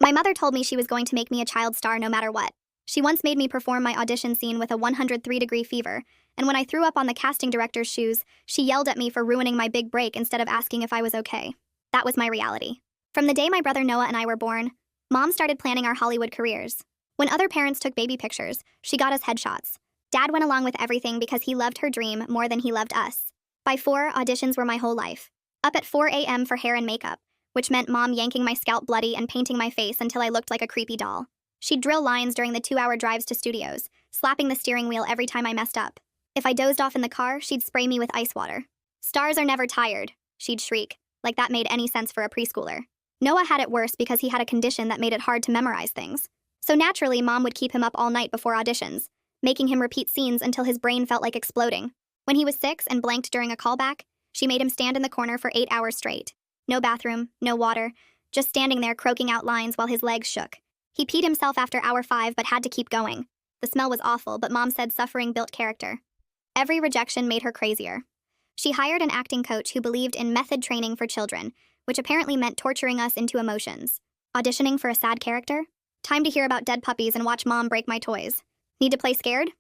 My mother told me she was going to make me a child star no matter what. She once made me perform my audition scene with a 103-degree fever, and when I threw up on the casting director's shoes, she yelled at me for ruining my big break instead of asking if I was okay. That was my reality. From the day my brother Noah and I were born, Mom started planning our Hollywood careers. When other parents took baby pictures, she got us headshots. Dad went along with everything because he loved her dream more than he loved us. By 4, auditions were my whole life. Up at 4 a.m. for hair and makeup, which meant Mom yanking my scalp bloody and painting my face until I looked like a creepy doll. She'd drill lines during the 2-hour drives to studios, slapping the steering wheel every time I messed up. If I dozed off in the car, she'd spray me with ice water. "Stars are never tired," she'd shriek, like that made any sense for a preschooler. Noah had it worse because he had a condition that made it hard to memorize things. So naturally, Mom would keep him up all night before auditions, making him repeat scenes until his brain felt like exploding. When he was 6 and blanked during a callback, she made him stand in the corner for 8 hours straight. No bathroom, no water, just standing there croaking out lines while his legs shook. He peed himself after hour 5 but had to keep going. The smell was awful, but Mom said suffering built character. Every rejection made her crazier. She hired an acting coach who believed in method training for children, which apparently meant torturing us into emotions. Auditioning for a sad character? Time to hear about dead puppies and watch Mom break my toys. Need to play scared?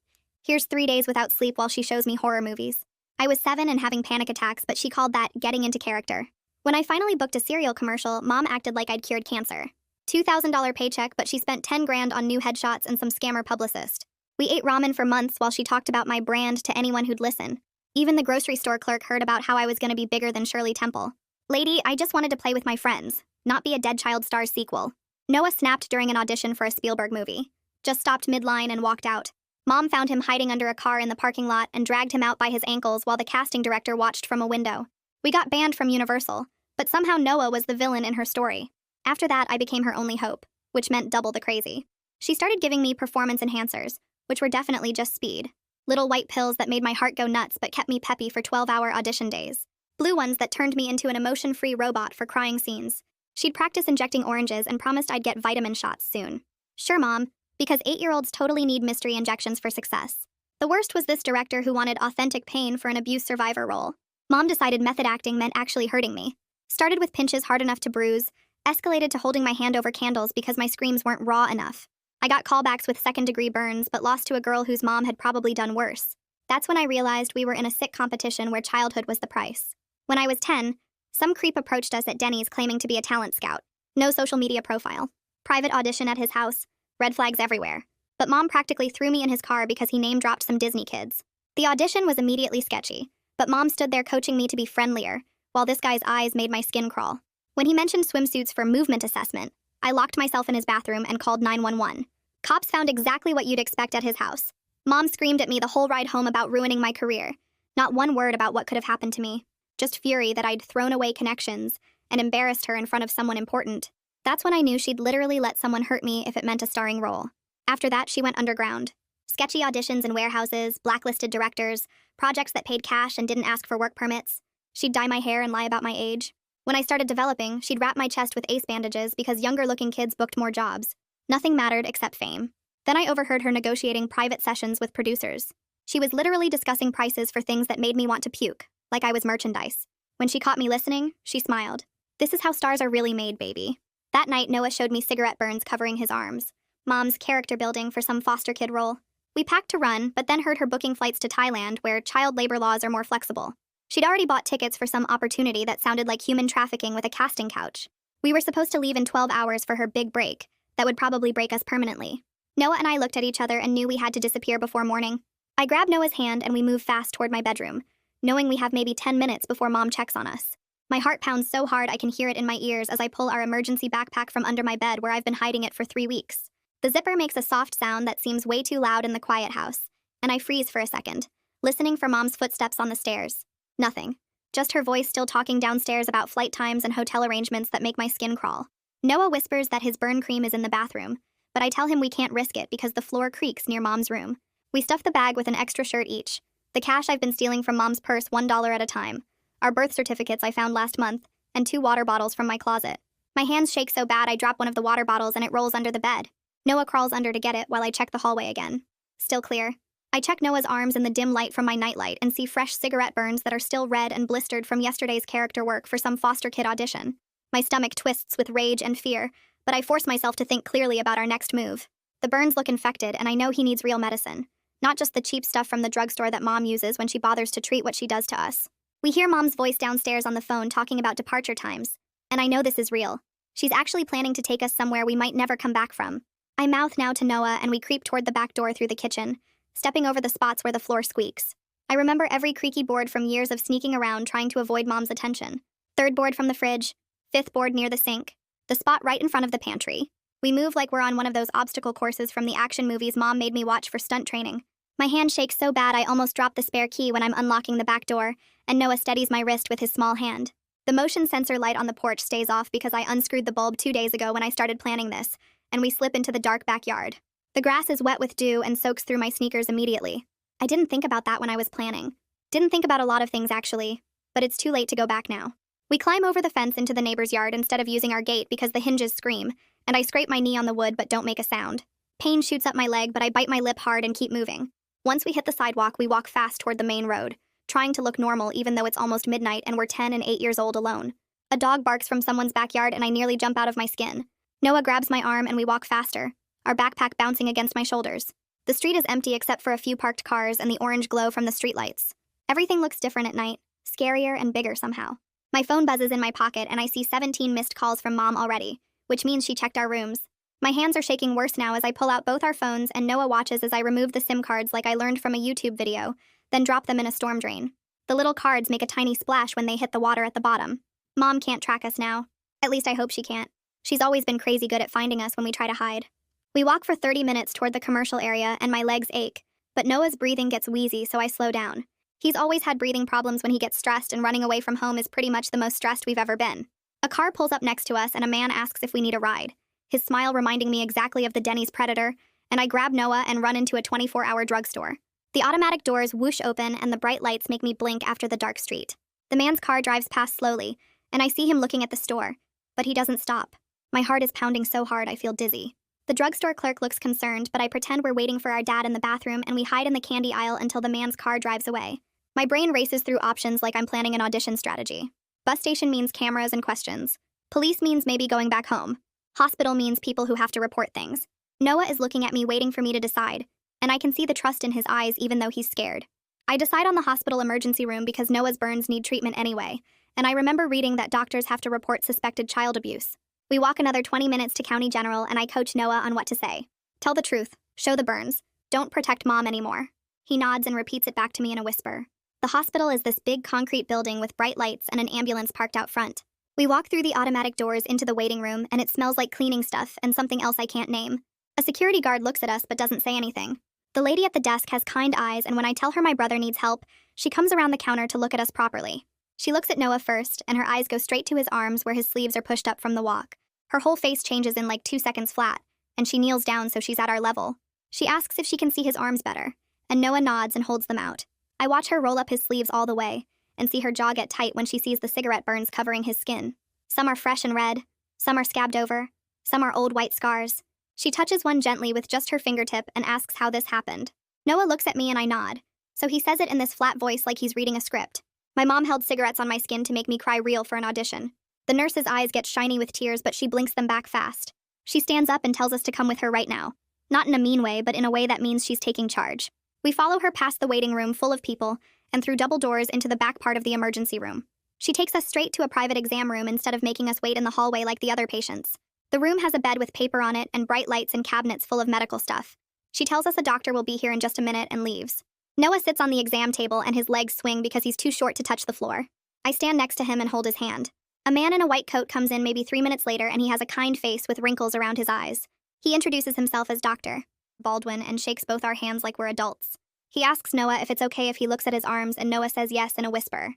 Here's 3 days without sleep while she shows me horror movies. I was 7 and having panic attacks, but she called that getting into character. When I finally booked a cereal commercial, Mom acted like I'd cured cancer. $2,000 paycheck, but she spent 10 grand on new headshots and some scammer publicist. We ate ramen for months while she talked about my brand to anyone who'd listen. Even the grocery store clerk heard about how I was going to be bigger than Shirley Temple. "Lady, I just wanted to play with my friends, not be a Dead Child Stars sequel." Noah snapped during an audition for a Spielberg movie. Just stopped midline and walked out. Mom found him hiding under a car in the parking lot and dragged him out by his ankles while the casting director watched from a window. We got banned from Universal, but somehow Noah was the villain in her story. After that, I became her only hope, which meant double the crazy. She started giving me performance enhancers, which were definitely just speed. Little white pills that made my heart go nuts but kept me peppy for 12-hour audition days. Blue ones that turned me into an emotion-free robot for crying scenes. She'd practice injecting oranges and promised I'd get vitamin shots soon. Sure, Mom, because 8-year-olds totally need mystery injections for success. The worst was this director who wanted authentic pain for an abuse survivor role. Mom decided method acting meant actually hurting me. Started with pinches hard enough to bruise, escalated to holding my hand over candles because my screams weren't raw enough. I got callbacks with 2nd-degree burns, but lost to a girl whose mom had probably done worse. That's when I realized we were in a sick competition where childhood was the price. When I was 10, some creep approached us at Denny's claiming to be a talent scout. No social media profile. Private audition at his house. Red flags everywhere. But Mom practically threw me in his car because he name-dropped some Disney kids. The audition was immediately sketchy, but Mom stood there coaching me to be friendlier, while this guy's eyes made my skin crawl. When he mentioned swimsuits for movement assessment, I locked myself in his bathroom and called 911. Cops found exactly what you'd expect at his house. Mom screamed at me the whole ride home about ruining my career. Not one word about what could have happened to me. Just fury that I'd thrown away connections and embarrassed her in front of someone important. That's when I knew she'd literally let someone hurt me if it meant a starring role. After that, she went underground. Sketchy auditions in warehouses, blacklisted directors, projects that paid cash and didn't ask for work permits. She'd dye my hair and lie about my age. When I started developing, she'd wrap my chest with ace bandages because younger-looking kids booked more jobs. Nothing mattered except fame. Then I overheard her negotiating private sessions with producers. She was literally discussing prices for things that made me want to puke, like I was merchandise. When she caught me listening, she smiled. "This is how stars are really made, baby." That night, Noah showed me cigarette burns covering his arms. Mom's character building for some foster kid role. We packed to run, but then heard her booking flights to Thailand, where child labor laws are more flexible. She'd already bought tickets for some opportunity that sounded like human trafficking with a casting couch. We were supposed to leave in 12 hours for her big break, that would probably break us permanently. Noah and I looked at each other and knew we had to disappear before morning. I grabbed Noah's hand and we moved fast toward my bedroom, knowing we have maybe 10 minutes before Mom checks on us. My heart pounds so hard I can hear it in my ears as I pull our emergency backpack from under my bed where I've been hiding it for 3 weeks. The zipper makes a soft sound that seems way too loud in the quiet house, and I freeze for a second, listening for Mom's footsteps on the stairs. Nothing. Just her voice still talking downstairs about flight times and hotel arrangements that make my skin crawl. Noah whispers that his burn cream is in the bathroom, but I tell him we can't risk it because the floor creaks near Mom's room. We stuff the bag with an extra shirt each. The cash I've been stealing from Mom's purse $1 at a time. Our birth certificates I found last month, and 2 water bottles from my closet. My hands shake so bad I drop one of the water bottles and it rolls under the bed. Noah crawls under to get it while I check the hallway again. Still clear. I check Noah's arms in the dim light from my nightlight and see fresh cigarette burns that are still red and blistered from yesterday's character work for some foster kid audition. My stomach twists with rage and fear, but I force myself to think clearly about our next move. The burns look infected, and I know he needs real medicine, not just the cheap stuff from the drugstore that Mom uses when she bothers to treat what she does to us. We hear Mom's voice downstairs on the phone talking about departure times, and I know this is real. She's actually planning to take us somewhere we might never come back from. I mouth now to Noah, and we creep toward the back door through the kitchen, stepping over the spots where the floor squeaks. I remember every creaky board from years of sneaking around trying to avoid Mom's attention. Third board from the fridge, fifth board near the sink, the spot right in front of the pantry. We move like we're on one of those obstacle courses from the action movies Mom made me watch for stunt training. My hand shakes so bad I almost drop the spare key when I'm unlocking the back door, and Noah steadies my wrist with his small hand. The motion sensor light on the porch stays off because I unscrewed the bulb 2 days ago when I started planning this, and we slip into the dark backyard. The grass is wet with dew and soaks through my sneakers immediately. I didn't think about that when I was planning. Didn't think about a lot of things, actually, but it's too late to go back now. We climb over the fence into the neighbor's yard instead of using our gate because the hinges scream, and I scrape my knee on the wood but don't make a sound. Pain shoots up my leg, but I bite my lip hard and keep moving. Once we hit the sidewalk, we walk fast toward the main road, trying to look normal even though it's almost midnight and we're 10 and 8 years old alone. A dog barks from someone's backyard and I nearly jump out of my skin. Noah grabs my arm and we walk faster, our backpack bouncing against my shoulders. The street is empty except for a few parked cars and the orange glow from the streetlights. Everything looks different at night, scarier and bigger somehow. My phone buzzes in my pocket and I see 17 missed calls from Mom already, which means she checked our rooms. My hands are shaking worse now as I pull out both our phones and Noah watches as I remove the SIM cards like I learned from a YouTube video, then drop them in a storm drain. The little cards make a tiny splash when they hit the water at the bottom. Mom can't track us now. At least I hope she can't. She's always been crazy good at finding us when we try to hide. We walk for 30 minutes toward the commercial area and my legs ache, but Noah's breathing gets wheezy so I slow down. He's always had breathing problems when he gets stressed, and running away from home is pretty much the most stressed we've ever been. A car pulls up next to us and a man asks if we need a ride, his smile reminding me exactly of the Denny's Predator, and I grab Noah and run into a 24-hour drugstore. The automatic doors whoosh open and the bright lights make me blink after the dark street. The man's car drives past slowly, and I see him looking at the store, but he doesn't stop. My heart is pounding so hard I feel dizzy. The drugstore clerk looks concerned, but I pretend we're waiting for our dad in the bathroom and we hide in the candy aisle until the man's car drives away. My brain races through options like I'm planning an audition strategy. Bus station means cameras and questions. Police means maybe going back home. Hospital means people who have to report things. Noah is looking at me waiting for me to decide, and I can see the trust in his eyes even though he's scared. I decide on the hospital emergency room because Noah's burns need treatment anyway, and I remember reading that doctors have to report suspected child abuse. We walk another 20 minutes to County General and I coach Noah on what to say. Tell the truth, show the burns, don't protect Mom anymore. He nods and repeats it back to me in a whisper. The hospital is this big concrete building with bright lights and an ambulance parked out front. We walk through the automatic doors into the waiting room and it smells like cleaning stuff and something else I can't name. A security guard looks at us but doesn't say anything. The lady at the desk has kind eyes, and when I tell her my brother needs help, she comes around the counter to look at us properly. She looks at Noah first and her eyes go straight to his arms where his sleeves are pushed up from the walk. Her whole face changes in like 2 seconds flat, and she kneels down so she's at our level. She asks if she can see his arms better, and Noah nods and holds them out. I watch her roll up his sleeves all the way, and see her jaw get tight when she sees the cigarette burns covering his skin. Some are fresh and red, some are scabbed over, some are old white scars. She touches one gently with just her fingertip and asks how this happened. Noah looks at me and I nod, so he says it in this flat voice like he's reading a script. My mom held cigarettes on my skin to make me cry real for an audition. The nurse's eyes get shiny with tears, but she blinks them back fast. She stands up and tells us to come with her right now. Not in a mean way, but in a way that means she's taking charge. We follow her past the waiting room full of people and through double doors into the back part of the emergency room. She takes us straight to a private exam room instead of making us wait in the hallway like the other patients. The room has a bed with paper on it and bright lights and cabinets full of medical stuff. She tells us a doctor will be here in just a minute and leaves. Noah sits on the exam table and his legs swing because he's too short to touch the floor. I stand next to him and hold his hand. A man in a white coat comes in maybe 3 minutes later and he has a kind face with wrinkles around his eyes. He introduces himself as Dr. Baldwin and shakes both our hands like we're adults. He asks Noah if it's okay if he looks at his arms and Noah says yes in a whisper.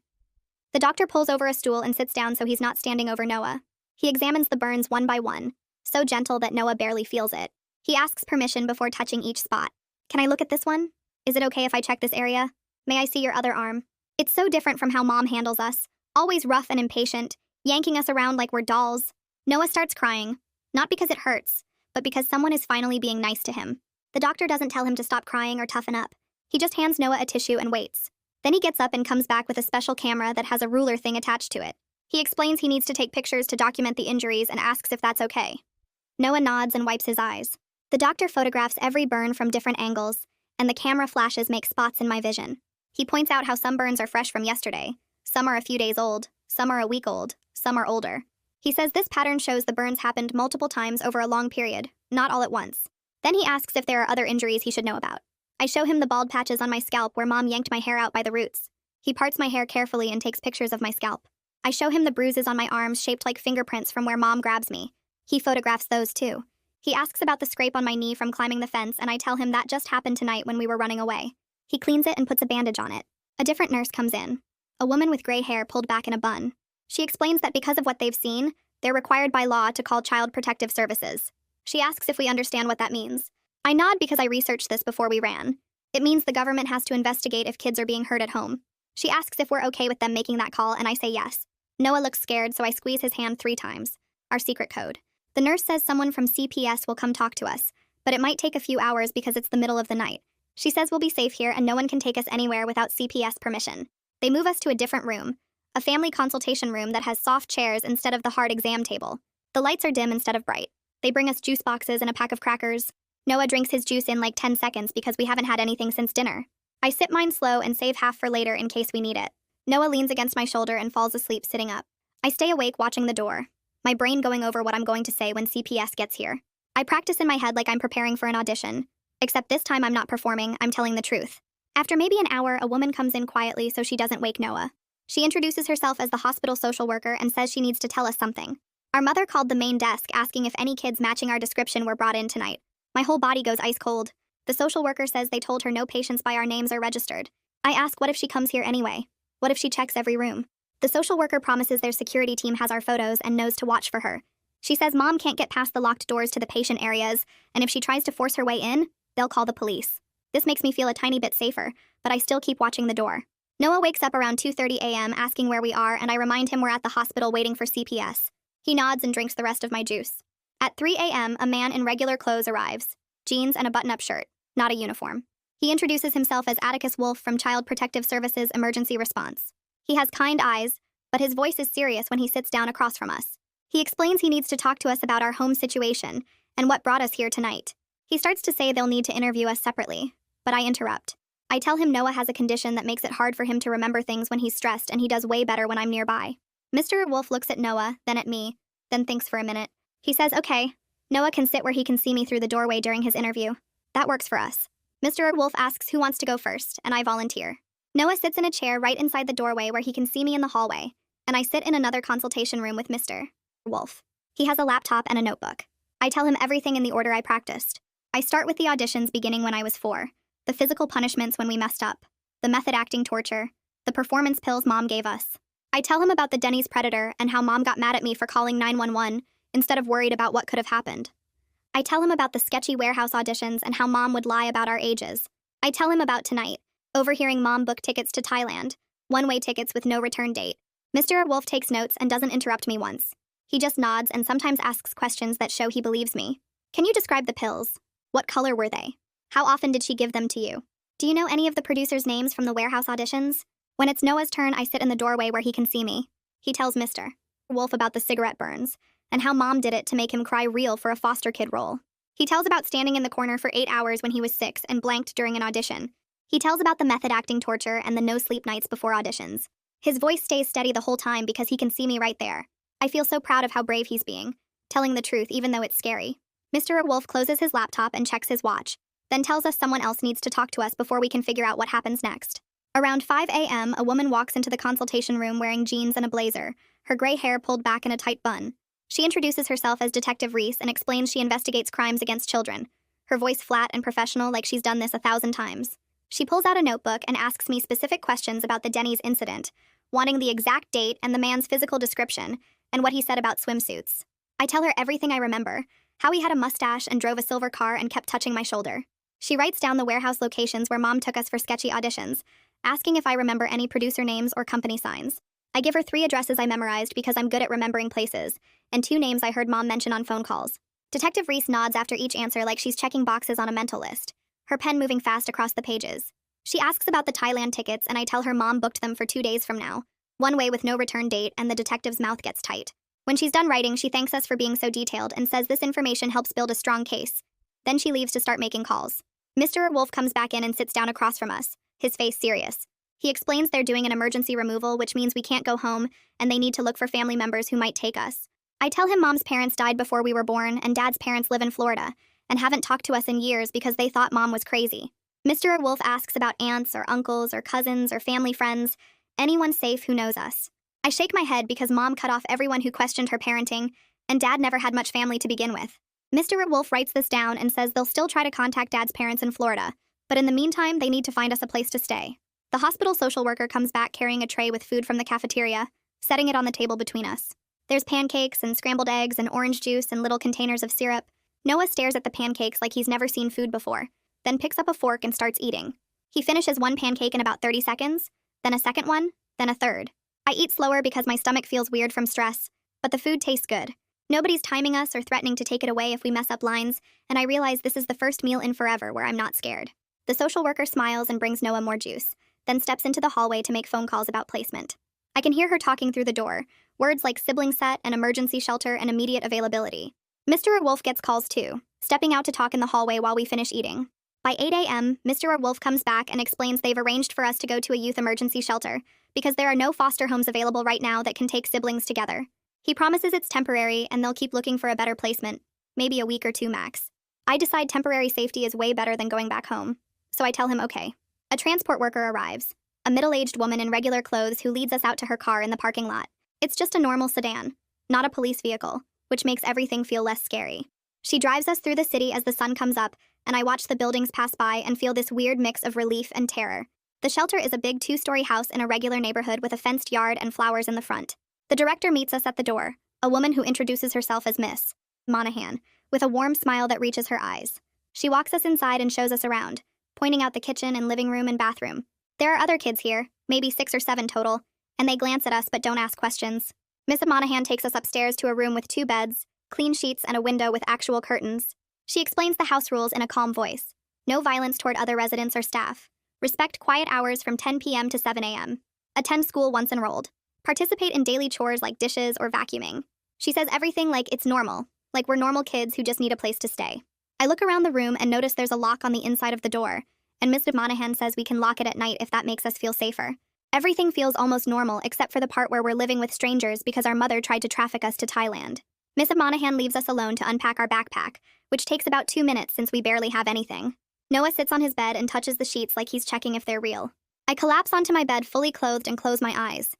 The doctor pulls over a stool and sits down so he's not standing over Noah. He examines the burns one by one, so gentle that Noah barely feels it. He asks permission before touching each spot. Can I look at this one? Is it okay if I check this area? May I see your other arm? It's so different from how Mom handles us, always rough and impatient, yanking us around like we're dolls. Noah starts crying, not because it hurts, but because someone is finally being nice to him. The doctor doesn't tell him to stop crying or toughen up. He just hands Noah a tissue and waits. Then he gets up and comes back with a special camera that has a ruler thing attached to it. He explains he needs to take pictures to document the injuries and asks if that's okay. Noah nods and wipes his eyes. The doctor photographs every burn from different angles, and the camera flashes make spots in my vision. He points out how some burns are fresh from yesterday, some are a few days old, some are a week old, some are older. He says this pattern shows the burns happened multiple times over a long period, not all at once. Then he asks if there are other injuries he should know about. I show him the bald patches on my scalp where Mom yanked my hair out by the roots. He parts my hair carefully and takes pictures of my scalp. I show him the bruises on my arms shaped like fingerprints from where Mom grabs me. He photographs those too. He asks about the scrape on my knee from climbing the fence, and I tell him that just happened tonight when we were running away. He cleans it and puts a bandage on it. A different nurse comes in. A woman with gray hair pulled back in a bun. She explains that because of what they've seen, they're required by law to call Child Protective Services. She asks if we understand what that means. I nod because I researched this before we ran. It means the government has to investigate if kids are being hurt at home. She asks if we're okay with them making that call, and I say yes. Noah looks scared, so I squeeze his hand 3 times. Our secret code. The nurse says someone from CPS will come talk to us, but it might take a few hours because it's the middle of the night. She says we'll be safe here and no one can take us anywhere without CPS permission. They move us to a different room, a family consultation room that has soft chairs instead of the hard exam table. The lights are dim instead of bright. They bring us juice boxes and a pack of crackers. Noah drinks his juice in like 10 seconds because we haven't had anything since dinner. I sip mine slow and save half for later in case we need it. Noah leans against my shoulder and falls asleep sitting up. I stay awake watching the door, my brain going over what I'm going to say when CPS gets here. I practice in my head like I'm preparing for an audition, except this time I'm not performing, I'm telling the truth. After maybe an hour, a woman comes in quietly so she doesn't wake Noah. She introduces herself as the hospital social worker and says she needs to tell us something. Our mother called the main desk asking if any kids matching our description were brought in tonight. My whole body goes ice cold. The social worker says they told her no patients by our names are registered. I ask what if she comes here anyway? What if she checks every room? The social worker promises their security team has our photos and knows to watch for her. She says Mom can't get past the locked doors to the patient areas, and if she tries to force her way in, they'll call the police. This makes me feel a tiny bit safer, but I still keep watching the door. Noah wakes up around 2:30 a.m. asking where we are, and I remind him we're at the hospital waiting for CPS. He nods and drinks the rest of my juice. At 3 a.m., a man in regular clothes arrives. Jeans and a button-up shirt, not a uniform. He introduces himself as Atticus Wolf from Child Protective Services Emergency Response. He has kind eyes, but his voice is serious when he sits down across from us. He explains he needs to talk to us about our home situation and what brought us here tonight. He starts to say they'll need to interview us separately, but I interrupt. I tell him Noah has a condition that makes it hard for him to remember things when he's stressed, and he does way better when I'm nearby. Mr. Wolf looks at Noah, then at me, then thinks for a minute. He says, okay, Noah can sit where he can see me through the doorway during his interview. That works for us. Mr. Wolf asks who wants to go first, and I volunteer. Noah sits in a chair right inside the doorway where he can see me in the hallway, and I sit in another consultation room with Mr. Wolf. He has a laptop and a notebook. I tell him everything in the order I practiced. I start with the auditions beginning when I was 4, the physical punishments when we messed up, the method acting torture, the performance pills Mom gave us. I tell him about the Denny's predator and how Mom got mad at me for calling 911 instead of worried about what could have happened. I tell him about the sketchy warehouse auditions and how Mom would lie about our ages. I tell him about tonight, overhearing Mom book tickets to Thailand, one-way tickets with no return date. Mr. Wolf takes notes and doesn't interrupt me once. He just nods and sometimes asks questions that show he believes me. Can you describe the pills? What color were they? How often did she give them to you? Do you know any of the producers' names from the warehouse auditions? When it's Noah's turn, I sit in the doorway where he can see me. He tells Mr. Wolf about the cigarette burns and how Mom did it to make him cry real for a foster kid role. He tells about standing in the corner for 8 hours when he was 6 and blanked during an audition. He tells about the method acting torture and the no-sleep nights before auditions. His voice stays steady the whole time because he can see me right there. I feel so proud of how brave he's being, telling the truth even though it's scary. Mr. Wolf closes his laptop and checks his watch, then tells us someone else needs to talk to us before we can figure out what happens next. Around 5 a.m., a woman walks into the consultation room wearing jeans and a blazer, her gray hair pulled back in a tight bun. She introduces herself as Detective Reese and explains she investigates crimes against children, her voice flat and professional like she's done this 1,000 times. She pulls out a notebook and asks me specific questions about the Denny's incident, wanting the exact date and the man's physical description, and what he said about swimsuits. I tell her everything I remember, how he had a mustache and drove a silver car and kept touching my shoulder. She writes down the warehouse locations where Mom took us for sketchy auditions, asking if I remember any producer names or company signs. I give her 3 addresses I memorized because I'm good at remembering places, and 2 names I heard Mom mention on phone calls. Detective Reese nods after each answer like she's checking boxes on a mental list, her pen moving fast across the pages. She asks about the Thailand tickets, and I tell her Mom booked them for 2 days from now, one way with no return date, and the detective's mouth gets tight. When she's done writing, she thanks us for being so detailed and says this information helps build a strong case. Then she leaves to start making calls. Mr. Wolf comes back in and sits down across from us, his face serious. He explains they're doing an emergency removal, which means we can't go home, and they need to look for family members who might take us. I tell him Mom's parents died before we were born, and Dad's parents live in Florida, and haven't talked to us in years because they thought Mom was crazy. Mr. Wolf asks about aunts or uncles or cousins or family friends, anyone safe who knows us. I shake my head because Mom cut off everyone who questioned her parenting, and Dad never had much family to begin with. Mr. Wolf writes this down and says they'll still try to contact Dad's parents in Florida, but in the meantime, they need to find us a place to stay. The hospital social worker comes back carrying a tray with food from the cafeteria, setting it on the table between us. There's pancakes and scrambled eggs and orange juice and little containers of syrup. Noah stares at the pancakes like he's never seen food before, then picks up a fork and starts eating. He finishes one pancake in about 30 seconds, then a second one, then a third. I eat slower because my stomach feels weird from stress, but the food tastes good. Nobody's timing us or threatening to take it away if we mess up lines, and I realize this is the first meal in forever where I'm not scared. The social worker smiles and brings Noah more juice, then steps into the hallway to make phone calls about placement. I can hear her talking through the door, words like sibling set and emergency shelter and immediate availability. Mr. Wolf gets calls too, stepping out to talk in the hallway while we finish eating. By 8 a.m., Mr. Wolf comes back and explains they've arranged for us to go to a youth emergency shelter because there are no foster homes available right now that can take siblings together. He promises it's temporary and they'll keep looking for a better placement, maybe a week or two max. I decide temporary safety is way better than going back home, so I tell him okay. A transport worker arrives, a middle-aged woman in regular clothes who leads us out to her car in the parking lot. It's just a normal sedan, not a police vehicle, which makes everything feel less scary. She drives us through the city as the sun comes up, and I watch the buildings pass by and feel this weird mix of relief and terror. The shelter is a big 2-story house in a regular neighborhood with a fenced yard and flowers in the front. The director meets us at the door, a woman who introduces herself as Miss Monahan, with a warm smile that reaches her eyes. She walks us inside and shows us around, pointing out the kitchen and living room and bathroom. There are other kids here, maybe 6 or 7 total, and they glance at us but don't ask questions. Miss Monahan takes us upstairs to a room with 2 beds, clean sheets, and a window with actual curtains. She explains the house rules in a calm voice. No violence toward other residents or staff. Respect quiet hours from 10 p.m. to 7 a.m. Attend school once enrolled. Participate in daily chores like dishes or vacuuming. She says everything like it's normal, like we're normal kids who just need a place to stay. I look around the room and notice there's a lock on the inside of the door, and Miss Monahan says we can lock it at night if that makes us feel safer. Everything feels almost normal except for the part where we're living with strangers because our mother tried to traffic us to Thailand. Miss Monahan leaves us alone to unpack our backpack, which takes about 2 minutes since we barely have anything. Noah sits on his bed and touches the sheets like he's checking if they're real. I collapse onto my bed fully clothed and close my eyes.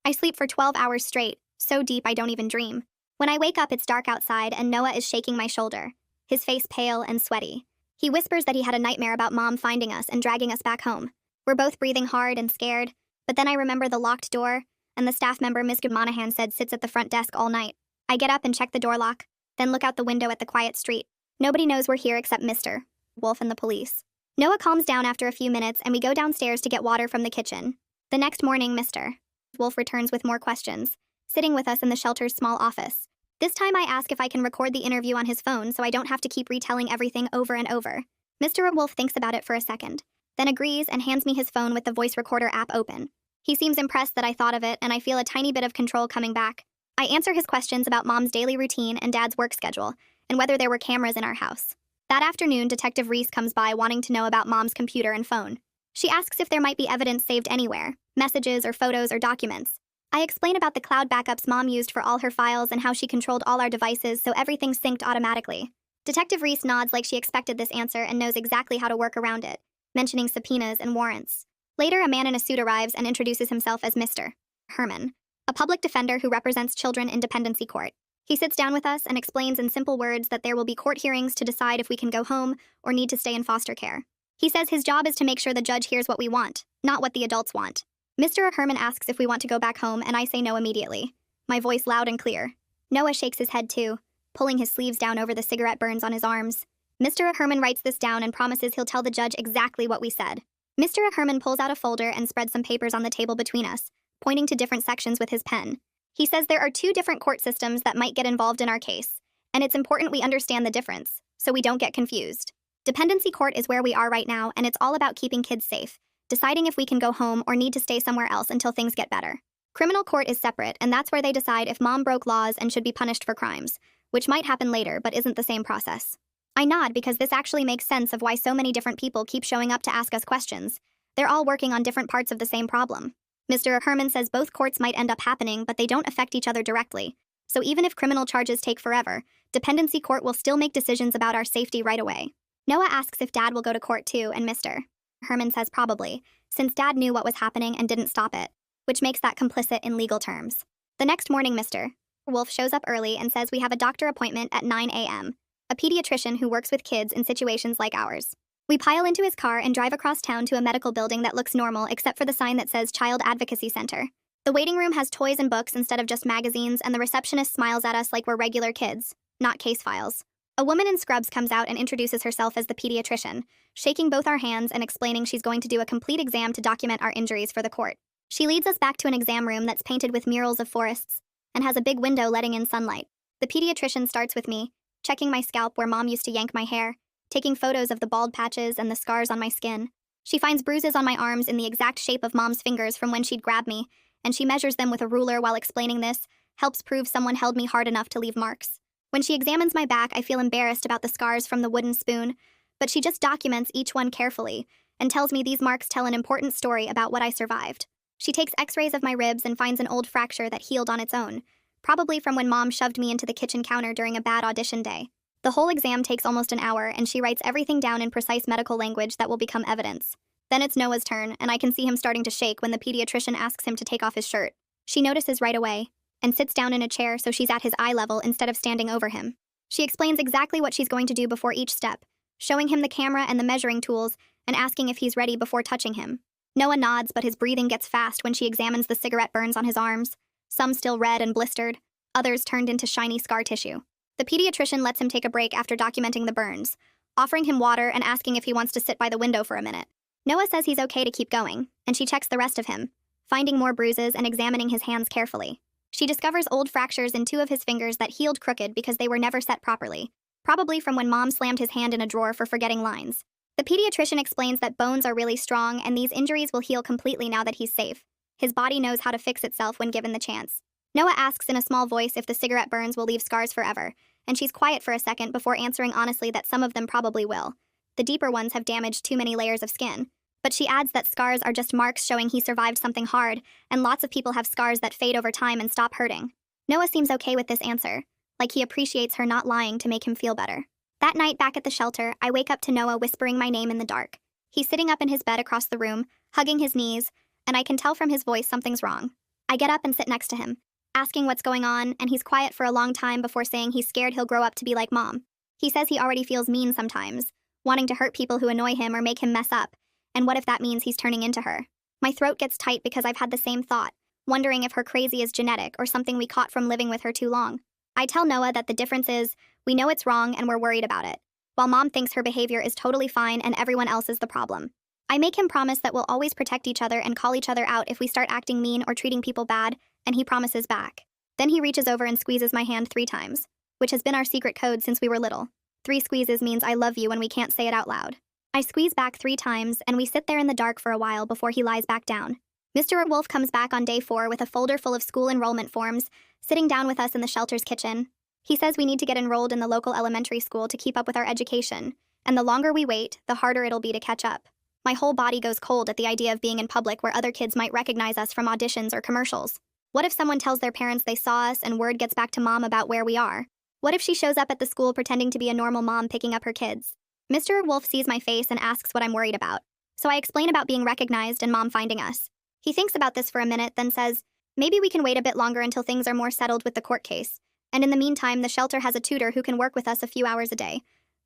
I sleep for 12 hours straight, so deep I don't even dream. When I wake up, it's dark outside and Noah is shaking my shoulder, his face pale and sweaty. He whispers that he had a nightmare about Mom finding us and dragging us back home. We're both breathing hard and scared, but then I remember the locked door and the staff member Miss Monahan said sits at the front desk all night. I get up and check the door lock, then look out the window at the quiet street. Nobody knows we're here except Mr. Wolf and the police. Noah calms down after a few minutes and we go downstairs to get water from the kitchen. The next morning, Mr. Wolf returns with more questions, sitting with us in the shelter's small office. This time I ask if I can record the interview on his phone so I don't have to keep retelling everything over and over. Mr. Wolf thinks about it for a second, then agrees and hands me his phone with the voice recorder app open. He seems impressed that I thought of it and I feel a tiny bit of control coming back. I answer his questions about Mom's daily routine and Dad's work schedule, and whether there were cameras in our house. That afternoon, Detective Reese comes by wanting to know about Mom's computer and phone. She asks if there might be evidence saved anywhere, messages or photos or documents. I explain about the cloud backups Mom used for all her files and how she controlled all our devices so everything synced automatically. Detective Reese nods like she expected this answer and knows exactly how to work around it, mentioning subpoenas and warrants. Later, a man in a suit arrives and introduces himself as Mr. Herman, a public defender who represents children in dependency court. He sits down with us and explains in simple words that there will be court hearings to decide if we can go home or need to stay in foster care. He says his job is to make sure the judge hears what we want, not what the adults want. Mr. Herman asks if we want to go back home, and I say no immediately, my voice loud and clear. Noah shakes his head too, pulling his sleeves down over the cigarette burns on his arms. Mr. Herman writes this down and promises he'll tell the judge exactly what we said. Mr. Herman pulls out a folder and spreads some papers on the table between us, pointing to different sections with his pen. He says there are 2 different court systems that might get involved in our case, and it's important we understand the difference, so we don't get confused. Dependency court is where we are right now, and it's all about keeping kids safe, deciding if we can go home or need to stay somewhere else until things get better. Criminal court is separate, and that's where they decide if mom broke laws and should be punished for crimes, which might happen later but isn't the same process. I nod because this actually makes sense of why so many different people keep showing up to ask us questions. They're all working on different parts of the same problem. Mr. Herman says both courts might end up happening, but they don't affect each other directly. So even if criminal charges take forever, dependency court will still make decisions about our safety right away. Noah asks if Dad will go to court too, and Mr. Herman says probably, since Dad knew what was happening and didn't stop it, which makes that complicit in legal terms. The next morning, Mr. Wolf shows up early and says we have a doctor appointment at 9 a.m., a pediatrician who works with kids in situations like ours. We pile into his car and drive across town to a medical building that looks normal except for the sign that says Child Advocacy Center. The waiting room has toys and books instead of just magazines, and the receptionist smiles at us like we're regular kids, not case files. A woman in scrubs comes out and introduces herself as the pediatrician, shaking both our hands and explaining she's going to do a complete exam to document our injuries for the court. She leads us back to an exam room that's painted with murals of forests and has a big window letting in sunlight. The pediatrician starts with me, checking my scalp where Mom used to yank my hair, taking photos of the bald patches and the scars on my skin. She finds bruises on my arms in the exact shape of Mom's fingers from when she'd grabbed me, and she measures them with a ruler while explaining this, helps prove someone held me hard enough to leave marks. When she examines my back, I feel embarrassed about the scars from the wooden spoon, but she just documents each one carefully and tells me these marks tell an important story about what I survived. She takes x-rays of my ribs and finds an old fracture that healed on its own, probably from when Mom shoved me into the kitchen counter during a bad audition day. The whole exam takes almost an hour, and she writes everything down in precise medical language that will become evidence. Then it's Noah's turn, and I can see him starting to shake when the pediatrician asks him to take off his shirt. She notices right away, and sits down in a chair so she's at his eye level instead of standing over him. She explains exactly what she's going to do before each step, showing him the camera and the measuring tools, and asking if he's ready before touching him. Noah nods, but his breathing gets fast when she examines the cigarette burns on his arms, some still red and blistered, others turned into shiny scar tissue. The pediatrician lets him take a break after documenting the burns, offering him water and asking if he wants to sit by the window for a minute. Noah says he's okay to keep going, and she checks the rest of him, finding more bruises and examining his hands carefully. She discovers old fractures in 2 of his fingers that healed crooked because they were never set properly, probably from when Mom slammed his hand in a drawer for forgetting lines. The pediatrician explains that bones are really strong and these injuries will heal completely now that he's safe. His body knows how to fix itself when given the chance. Noah asks in a small voice if the cigarette burns will leave scars forever, and she's quiet for a second before answering honestly that some of them probably will. The deeper ones have damaged too many layers of skin. But she adds that scars are just marks showing he survived something hard, and lots of people have scars that fade over time and stop hurting. Noah seems okay with this answer, like he appreciates her not lying to make him feel better. That night back at the shelter, I wake up to Noah whispering my name in the dark. He's sitting up in his bed across the room, hugging his knees, and I can tell from his voice something's wrong. I get up and sit next to him, asking what's going on, and he's quiet for a long time before saying he's scared he'll grow up to be like Mom. He says he already feels mean sometimes, wanting to hurt people who annoy him or make him mess up, and what if that means he's turning into her? My throat gets tight because I've had the same thought, wondering if her crazy is genetic or something we caught from living with her too long. I tell Noah that the difference is, we know it's wrong and we're worried about it, while Mom thinks her behavior is totally fine and everyone else is the problem. I make him promise that we'll always protect each other and call each other out if we start acting mean or treating people bad, and he promises back. Then he reaches over and squeezes my hand 3 times, which has been our secret code since we were little. 3 squeezes means I love you when we can't say it out loud. I squeeze back 3 times, and we sit there in the dark for a while before he lies back down. Mr. Wolf comes back on day 4 with a folder full of school enrollment forms, sitting down with us in the shelter's kitchen. He says we need to get enrolled in the local elementary school to keep up with our education, and the longer we wait, the harder it'll be to catch up. My whole body goes cold at the idea of being in public where other kids might recognize us from auditions or commercials. What if someone tells their parents they saw us and word gets back to Mom about where we are? What if she shows up at the school pretending to be a normal mom picking up her kids? Mr. Wolf sees my face and asks what I'm worried about, so I explain about being recognized and Mom finding us. He thinks about this for a minute, then says, maybe we can wait a bit longer until things are more settled with the court case, and in the meantime, the shelter has a tutor who can work with us a few hours a day.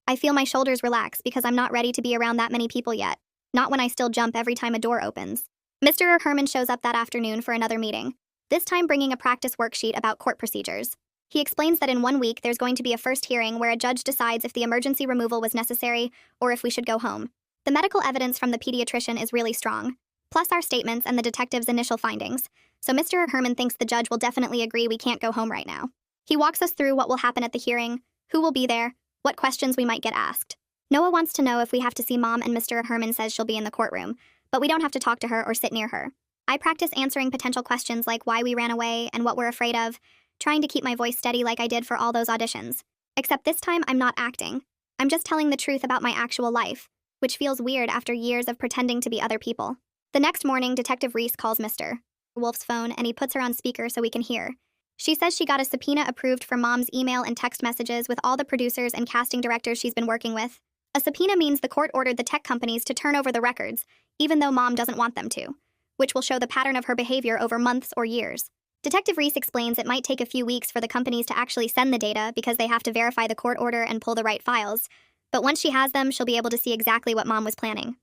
I feel my shoulders relax because I'm not ready to be around that many people yet, not when I still jump every time a door opens. Mr. Herman shows up that afternoon for another meeting, this time bringing a practice worksheet about court procedures. He explains that in 1 week there's going to be a first hearing where a judge decides if the emergency removal was necessary or if we should go home. The medical evidence from the pediatrician is really strong, plus our statements and the detective's initial findings, so Mr. Herman thinks the judge will definitely agree we can't go home right now. He walks us through what will happen at the hearing, who will be there, what questions we might get asked. Noah wants to know if we have to see Mom, and Mr. Herman says she'll be in the courtroom, but we don't have to talk to her or sit near her. I practice answering potential questions like why we ran away and what we're afraid of, trying to keep my voice steady like I did for all those auditions. Except this time I'm not acting. I'm just telling the truth about my actual life, which feels weird after years of pretending to be other people. The next morning, Detective Reese calls Mr. Wolf's phone and he puts her on speaker so we can hear. She says she got a subpoena approved for Mom's email and text messages with all the producers and casting directors she's been working with. A subpoena means the court ordered the tech companies to turn over the records, even though Mom doesn't want them to, which will show the pattern of her behavior over months or years. Detective Reese explains it might take a few weeks for the companies to actually send the data because they have to verify the court order and pull the right files, but once she has them, she'll be able to see exactly what Mom was planning.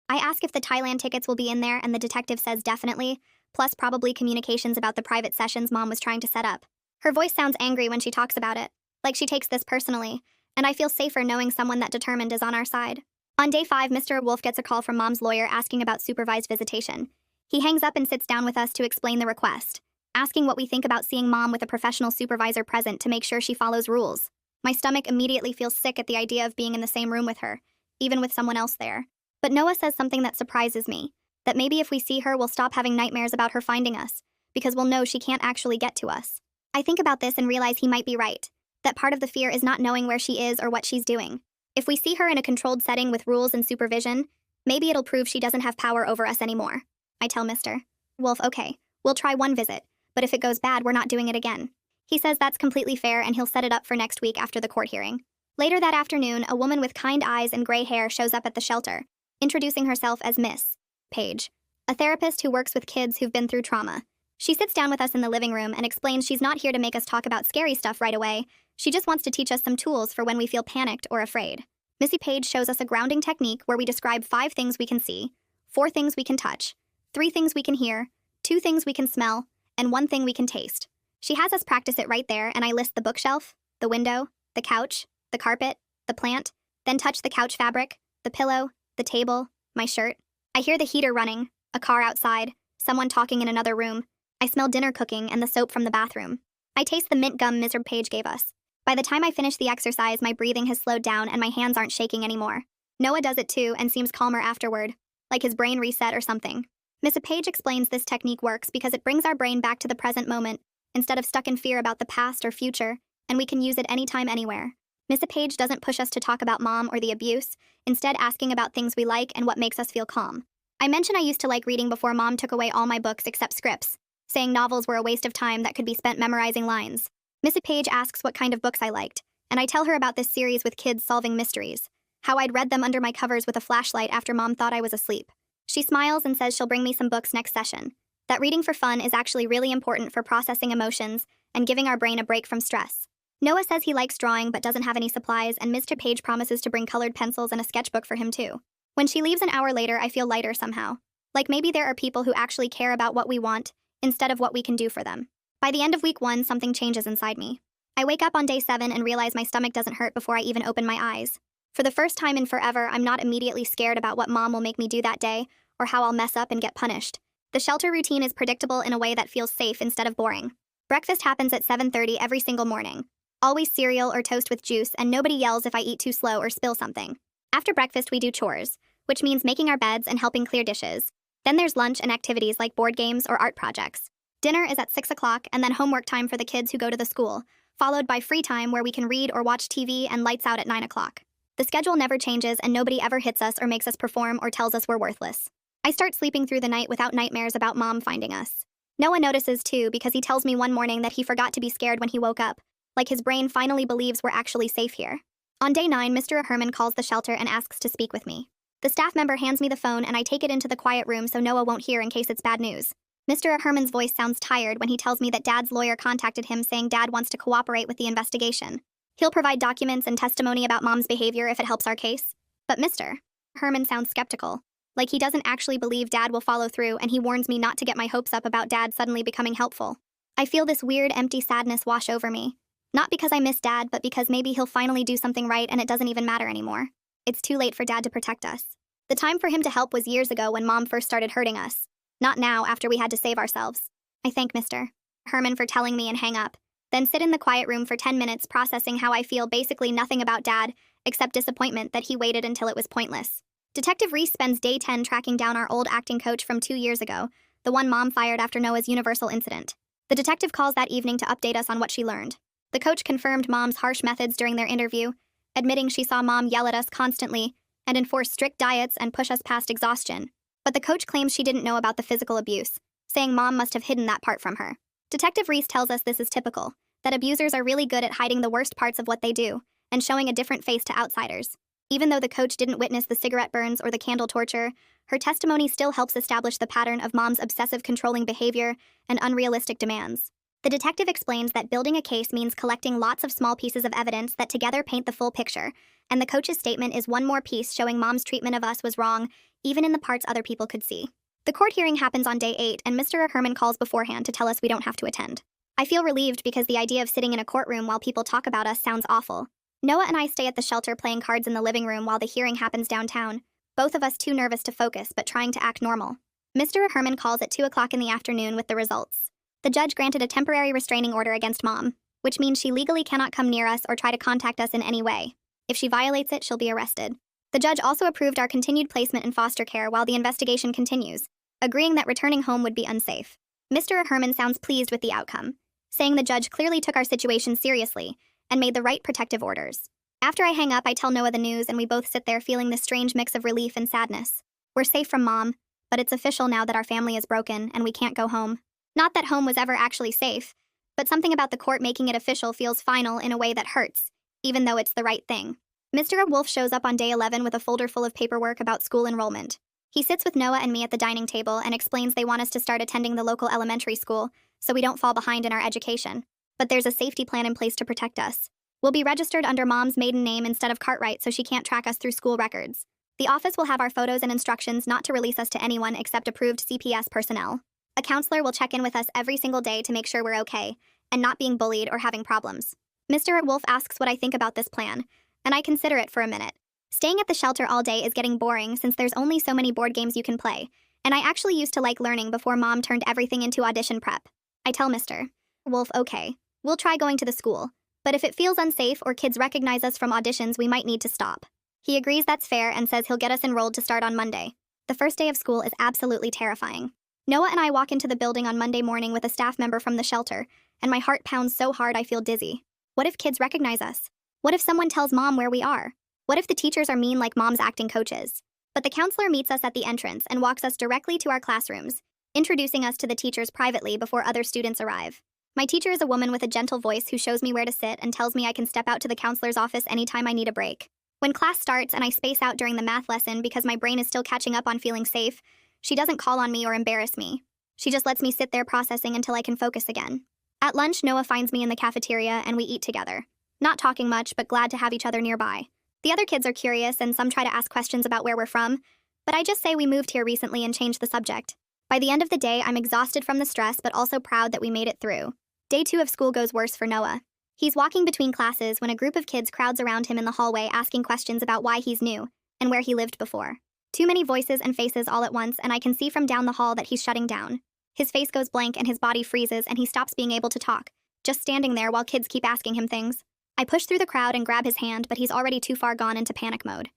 I ask if the Thailand tickets will be in there, and the detective says definitely, plus probably communications about the private sessions Mom was trying to set up. Her voice sounds angry when she talks about it, like she takes this personally, and I feel safer knowing someone that determined is on our side. On day 5, Mr. Wolf gets a call from Mom's lawyer asking about supervised visitation. He hangs up and sits down with us to explain the request, asking what we think about seeing Mom with a professional supervisor present to make sure she follows rules. My stomach immediately feels sick at the idea of being in the same room with her, even with someone else there. But Noah says something that surprises me, that maybe if we see her, we'll stop having nightmares about her finding us, because we'll know she can't actually get to us. I think about this and realize he might be right, that part of the fear is not knowing where she is or what she's doing. If we see her in a controlled setting with rules and supervision, maybe it'll prove she doesn't have power over us anymore. I tell Mr. Wolf, okay, we'll try one visit, but if it goes bad, we're not doing it again. He says that's completely fair and he'll set it up for next week after the court hearing. Later that afternoon, a woman with kind eyes and gray hair shows up at the shelter, introducing herself as Miss Page, a therapist who works with kids who've been through trauma. She sits down with us in the living room and explains she's not here to make us talk about scary stuff right away. She just wants to teach us some tools for when we feel panicked or afraid. Missy Page shows us a grounding technique where we describe 5 things we can see, 4 things we can touch, 3 things we can hear, 2 things we can smell, and 1 thing we can taste. She has us practice it right there, and I list the bookshelf, the window, the couch, the carpet, the plant, then touch the couch fabric, the pillow, the table, my shirt. I hear the heater running, a car outside, someone talking in another room. I smell dinner cooking and the soap from the bathroom. I taste the mint gum Mr. Page gave us. By the time I finish the exercise, my breathing has slowed down and my hands aren't shaking anymore. Noah does it too and seems calmer afterward, like his brain reset or something. Miss Page explains this technique works because it brings our brain back to the present moment, instead of stuck in fear about the past or future, and we can use it anytime, anywhere. Miss Page doesn't push us to talk about Mom or the abuse, instead asking about things we like and what makes us feel calm. I mention I used to like reading before Mom took away all my books except scripts, saying novels were a waste of time that could be spent memorizing lines. Miss Page asks what kind of books I liked, and I tell her about this series with kids solving mysteries, how I'd read them under my covers with a flashlight after Mom thought I was asleep. She smiles and says she'll bring me some books next session, that reading for fun is actually really important for processing emotions and giving our brain a break from stress. Noah says he likes drawing but doesn't have any supplies, and Mr. Page promises to bring colored pencils and a sketchbook for him too. When she leaves an hour later, I feel lighter somehow. Like maybe there are people who actually care about what we want, instead of what we can do for them. By the end of week 1, something changes inside me. I wake up on day 7 and realize my stomach doesn't hurt before I even open my eyes. For the first time in forever, I'm not immediately scared about what Mom will make me do that day, or how I'll mess up and get punished. The shelter routine is predictable in a way that feels safe instead of boring. Breakfast happens at 7:30 every single morning. Always cereal or toast with juice, and nobody yells if I eat too slow or spill something. After breakfast, we do chores, which means making our beds and helping clear dishes. Then there's lunch and activities like board games or art projects. Dinner is at 6 o'clock, and then homework time for the kids who go to the school, followed by free time where we can read or watch TV and lights out at 9 o'clock. The schedule never changes, and nobody ever hits us or makes us perform or tells us we're worthless. I start sleeping through the night without nightmares about Mom finding us. Noah notices too because he tells me one morning that he forgot to be scared when he woke up, like his brain finally believes we're actually safe here. On day 9, Mr. Herman calls the shelter and asks to speak with me. The staff member hands me the phone and I take it into the quiet room so Noah won't hear in case it's bad news. Mr. Herman's voice sounds tired when he tells me that Dad's lawyer contacted him saying Dad wants to cooperate with the investigation. He'll provide documents and testimony about Mom's behavior if it helps our case. But Mr. Herman sounds skeptical, like he doesn't actually believe Dad will follow through, and he warns me not to get my hopes up about Dad suddenly becoming helpful. I feel this weird, empty sadness wash over me. Not because I miss Dad, but because maybe he'll finally do something right and it doesn't even matter anymore. It's too late for Dad to protect us. The time for him to help was years ago when Mom first started hurting us. Not now, after we had to save ourselves. I thank Mr. Herman for telling me and hang up, then sit in the quiet room for 10 minutes processing how I feel basically nothing about Dad, except disappointment that he waited until it was pointless. Detective Reese spends day 10 tracking down our old acting coach from 2 years ago, the one Mom fired after Noah's Universal incident. The detective calls that evening to update us on what she learned. The coach confirmed Mom's harsh methods during their interview, admitting she saw Mom yell at us constantly and enforce strict diets and push us past exhaustion. But the coach claims she didn't know about the physical abuse, saying Mom must have hidden that part from her. Detective Reese tells us this is typical, that abusers are really good at hiding the worst parts of what they do and showing a different face to outsiders. Even though the coach didn't witness the cigarette burns or the candle torture, her testimony still helps establish the pattern of Mom's obsessive controlling behavior and unrealistic demands. The detective explains that building a case means collecting lots of small pieces of evidence that together paint the full picture, and the coach's statement is one more piece showing Mom's treatment of us was wrong, even in the parts other people could see. The court hearing happens on day 8, and Mr. Herman calls beforehand to tell us we don't have to attend. I feel relieved because the idea of sitting in a courtroom while people talk about us sounds awful. Noah and I stay at the shelter playing cards in the living room while the hearing happens downtown, both of us too nervous to focus but trying to act normal. Mr. Herman calls at 2 o'clock in the afternoon with the results. The judge granted a temporary restraining order against Mom, which means she legally cannot come near us or try to contact us in any way. If she violates it, she'll be arrested. The judge also approved our continued placement in foster care while the investigation continues, agreeing that returning home would be unsafe. Mr. Herman sounds pleased with the outcome, saying the judge clearly took our situation seriously and made the right protective orders. After I hang up, I tell Noah the news, and we both sit there feeling this strange mix of relief and sadness. We're safe from Mom, but it's official now that our family is broken and we can't go home. Not that home was ever actually safe, but something about the court making it official feels final in a way that hurts, even though it's the right thing. Mr. Wolf shows up on day 11 with a folder full of paperwork about school enrollment. He sits with Noah and me at the dining table and explains they want us to start attending the local elementary school so we don't fall behind in our education. But there's a safety plan in place to protect us. We'll be registered under Mom's maiden name instead of Cartwright so she can't track us through school records. The office will have our photos and instructions not to release us to anyone except approved CPS personnel. A counselor will check in with us every single day to make sure we're okay and not being bullied or having problems. Mr. Wolf asks what I think about this plan, and I consider it for a minute. Staying at the shelter all day is getting boring since there's only so many board games you can play, and I actually used to like learning before Mom turned everything into audition prep. I tell Mr. Wolf, okay, we'll try going to the school, but if it feels unsafe or kids recognize us from auditions, we might need to stop. He agrees that's fair and says he'll get us enrolled to start on Monday. The first day of school is absolutely terrifying. Noah and I walk into the building on Monday morning with a staff member from the shelter, and my heart pounds so hard I feel dizzy. What if kids recognize us? What if someone tells Mom where we are? What if the teachers are mean like Mom's acting coaches? But the counselor meets us at the entrance and walks us directly to our classrooms, introducing us to the teachers privately before other students arrive. My teacher is a woman with a gentle voice who shows me where to sit and tells me I can step out to the counselor's office anytime I need a break. When class starts and I space out during the math lesson because my brain is still catching up on feeling safe, she doesn't call on me or embarrass me. She just lets me sit there processing until I can focus again. At lunch, Noah finds me in the cafeteria and we eat together. Not talking much, but glad to have each other nearby. The other kids are curious and some try to ask questions about where we're from, but I just say we moved here recently and changed the subject. By the end of the day, I'm exhausted from the stress but also proud that we made it through. Day 2 of school goes worse for Noah. He's walking between classes when a group of kids crowds around him in the hallway asking questions about why he's new and where he lived before. Too many voices and faces all at once, and I can see from down the hall that he's shutting down. His face goes blank and his body freezes and he stops being able to talk, just standing there while kids keep asking him things. I push through the crowd and grab his hand, but he's already too far gone into panic mode.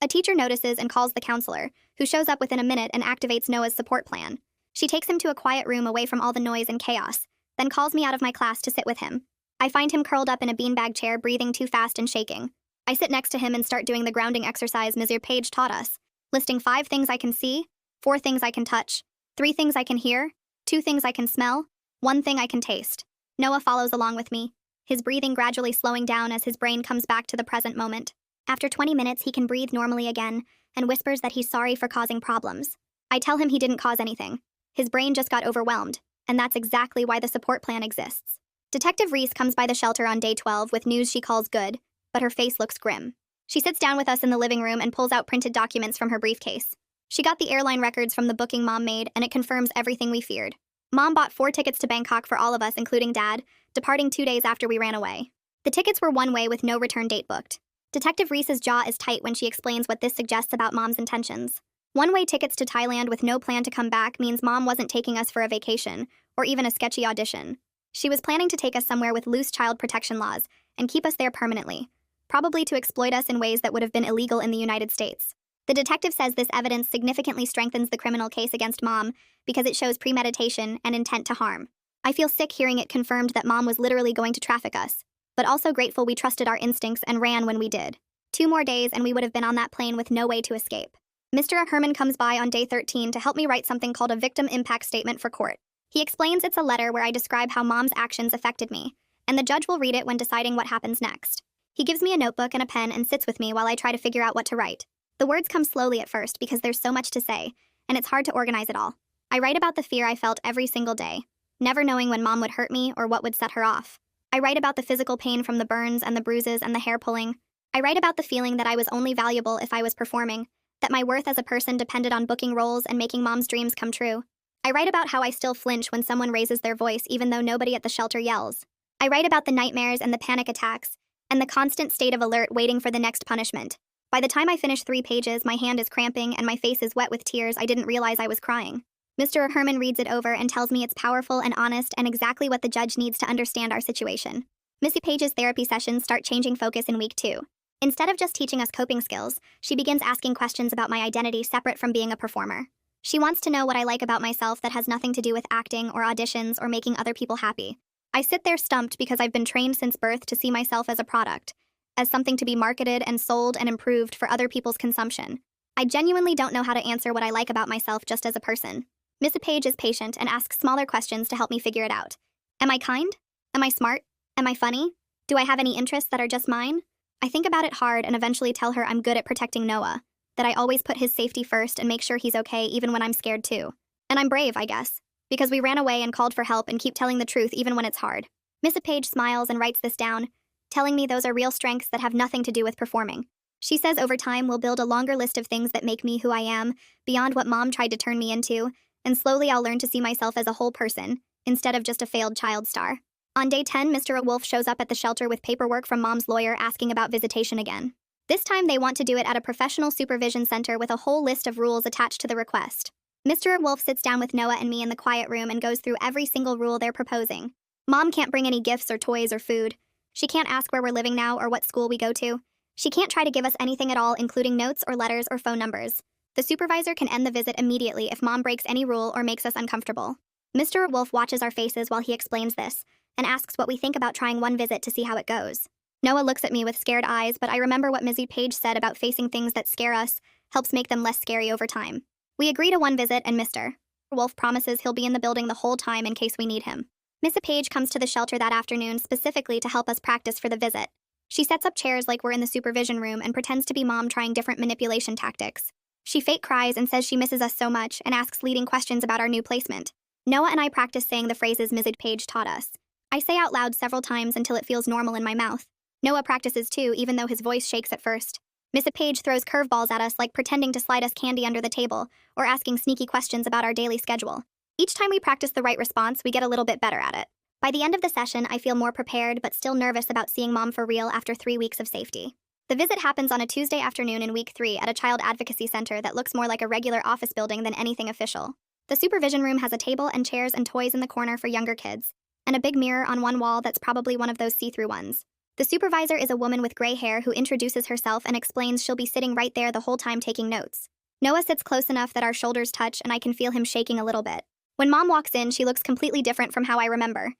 A teacher notices and calls the counselor, who shows up within a minute and activates Noah's support plan. She takes him to a quiet room away from all the noise and chaos, then calls me out of my class to sit with him. I find him curled up in a beanbag chair, breathing too fast and shaking. I sit next to him and start doing the grounding exercise Mr. Page taught us, listing 5 things I can see, 4 things I can touch, 3 things I can hear, 2 things I can smell, 1 thing I can taste. Noah follows along with me, his breathing gradually slowing down as his brain comes back to the present moment. After 20 minutes, he can breathe normally again and whispers that he's sorry for causing problems. I tell him he didn't cause anything. His brain just got overwhelmed, and that's exactly why the support plan exists. Detective Reese comes by the shelter on day 12 with news she calls good, but her face looks grim. She sits down with us in the living room and pulls out printed documents from her briefcase. She got the airline records from the booking Mom made, and it confirms everything we feared. Mom bought 4 tickets to Bangkok for all of us, including Dad, departing 2 days after we ran away. The tickets were one-way with no return date booked. Detective Reese's jaw is tight when she explains what this suggests about Mom's intentions. One-way tickets to Thailand with no plan to come back means Mom wasn't taking us for a vacation, or even a sketchy audition. She was planning to take us somewhere with loose child protection laws and keep us there permanently, probably to exploit us in ways that would have been illegal in the United States. The detective says this evidence significantly strengthens the criminal case against Mom because it shows premeditation and intent to harm. I feel sick hearing it confirmed that Mom was literally going to traffic us, but also grateful we trusted our instincts and ran when we did. 2 more days and we would have been on that plane with no way to escape. Mr. Herman comes by on day 13 to help me write something called a victim impact statement for court. He explains it's a letter where I describe how Mom's actions affected me, and the judge will read it when deciding what happens next. He gives me a notebook and a pen and sits with me while I try to figure out what to write. The words come slowly at first because there's so much to say, and it's hard to organize it all. I write about the fear I felt every single day, never knowing when Mom would hurt me or what would set her off. I write about the physical pain from the burns and the bruises and the hair pulling. I write about the feeling that I was only valuable if I was performing, that my worth as a person depended on booking roles and making Mom's dreams come true. I write about how I still flinch when someone raises their voice even though nobody at the shelter yells. I write about the nightmares and the panic attacks, and the constant state of alert waiting for the next punishment. By the time I finish 3 pages, my hand is cramping and my face is wet with tears. I didn't realize I was crying. Mr. Herman reads it over and tells me it's powerful and honest and exactly what the judge needs to understand our situation. Missy Page's therapy sessions start changing focus in week 2. Instead of just teaching us coping skills, she begins asking questions about my identity separate from being a performer. She wants to know what I like about myself that has nothing to do with acting or auditions or making other people happy. I sit there stumped because I've been trained since birth to see myself as a product, as something to be marketed and sold and improved for other people's consumption. I genuinely don't know how to answer what I like about myself just as a person. Miss Page is patient and asks smaller questions to help me figure it out. Am I kind? Am I smart? Am I funny? Do I have any interests that are just mine? I think about it hard and eventually tell her I'm good at protecting Noah, that I always put his safety first and make sure he's okay even when I'm scared too. And I'm brave, I guess, because we ran away and called for help and keep telling the truth even when it's hard. Miss Page smiles and writes this down, telling me those are real strengths that have nothing to do with performing. She says over time we'll build a longer list of things that make me who I am, beyond what Mom tried to turn me into, and slowly I'll learn to see myself as a whole person, instead of just a failed child star. On day 10, Mr. Wolf shows up at the shelter with paperwork from Mom's lawyer asking about visitation again. This time they want to do it at a professional supervision center with a whole list of rules attached to the request. Mr. Wolf sits down with Noah and me in the quiet room and goes through every single rule they're proposing. Mom can't bring any gifts or toys or food. She can't ask where we're living now or what school we go to. She can't try to give us anything at all, including notes or letters or phone numbers. The supervisor can end the visit immediately if Mom breaks any rule or makes us uncomfortable. Mr. Wolf watches our faces while he explains this, and asks what we think about trying one visit to see how it goes. Noah looks at me with scared eyes, but I remember what Missy Page said about facing things that scare us helps make them less scary over time. We agree to one visit, and Mr. Wolf promises he'll be in the building the whole time in case we need him. Miss Page comes to the shelter that afternoon specifically to help us practice for the visit. She sets up chairs like we're in the supervision room and pretends to be Mom trying different manipulation tactics. She fake cries and says she misses us so much and asks leading questions about our new placement. Noah and I practice saying the phrases Miss Page taught us. I say out loud several times until it feels normal in my mouth. Noah practices too, even though his voice shakes at first. Miss Page throws curveballs at us like pretending to slide us candy under the table or asking sneaky questions about our daily schedule. Each time we practice the right response, we get a little bit better at it. By the end of the session, I feel more prepared but still nervous about seeing Mom for real after 3 weeks of safety. The visit happens on a Tuesday afternoon in week 3 at a child advocacy center that looks more like a regular office building than anything official. The supervision room has a table and chairs and toys in the corner for younger kids, and a big mirror on one wall that's probably one of those see-through ones. The supervisor is a woman with gray hair who introduces herself and explains she'll be sitting right there the whole time taking notes. Noah sits close enough that our shoulders touch and I can feel him shaking a little bit. When Mom walks in, she looks completely different from how I remember.